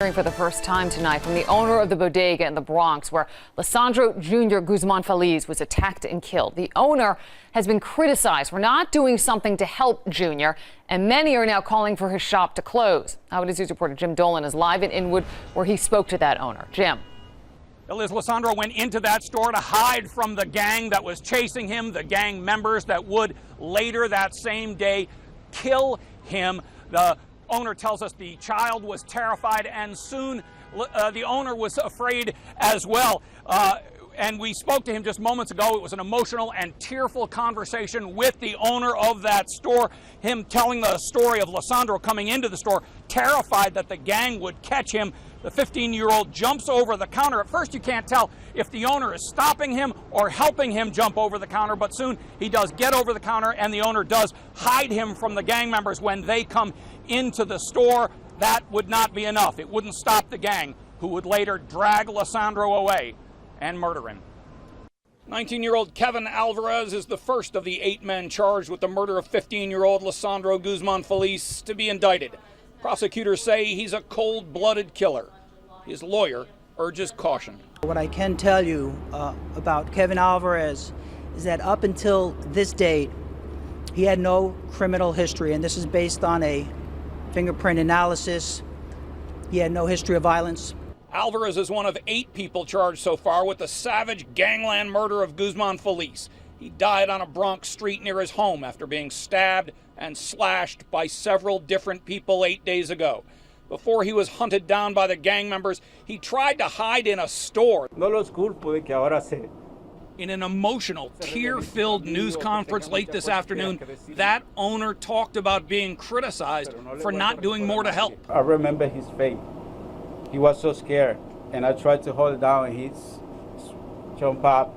Hearing for the first time tonight from the owner of the Bodega in the Bronx, where Lisandro Jr. Guzman Feliz was attacked and killed. The owner has been criticized for not doing something to help Jr., and many are now calling for his shop to close. Eyewitness News reporter Jim Dolan is live in Inwood, where he spoke to that owner. Jim. Liz, Lisandro went into that store to hide from the gang that was chasing him, the gang members that would later that same day kill him. The owner tells us the child was terrified, and soon the owner was afraid as well. And we spoke to him just moments ago. It was an emotional and tearful conversation with the owner of that store, him telling the story of Lisandro coming into the store, terrified that the gang would catch him. The 15-year-old jumps over the counter. At first, you can't tell if the owner is stopping him or helping him jump over the counter, but soon he does get over the counter, and the owner does hide him from the gang members when they come into the store. That would not be enough. It wouldn't stop the gang, who would later drag Lisandro away and murder him. 19-year-old Kevin Alvarez is the first of the 8 men charged with the murder of 15-year-old Lisandro Guzman Feliz to be indicted. Prosecutors say he's a cold-blooded killer. His lawyer urges caution. What I can tell you about Kevin Alvarez is that up until this date, he had no criminal history, and this is based on a fingerprint analysis. He had no history of violence. Alvarez is one of 8 people charged so far with the savage gangland murder of Guzman Feliz. He died on a Bronx street near his home after being stabbed and slashed by several different people 8 days ago. Before he was hunted down by the gang members, he tried to hide in a store. In an emotional, tear-filled news conference late this afternoon, that owner talked about being criticized for not doing more to help. I remember his face. He was so scared, and I tried to hold it down, and he jumped up.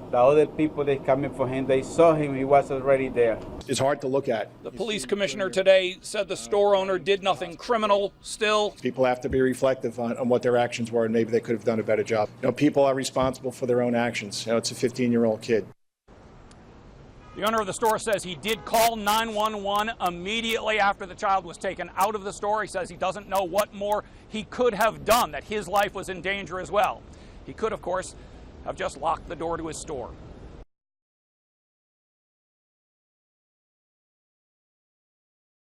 The other people that coming for him, they saw him, he was already there. It's hard to look at. The police commissioner today said the store owner did nothing criminal. Still, people have to be reflective on what their actions were, and maybe they could have done a better job. People are responsible for their own actions. It's a 15-year-old kid. The owner of the store says he did call 911 immediately after the child was taken out of the store. He says he doesn't know what more he could have done, that his life was in danger as well. He could, of course, have just locked the door to his store.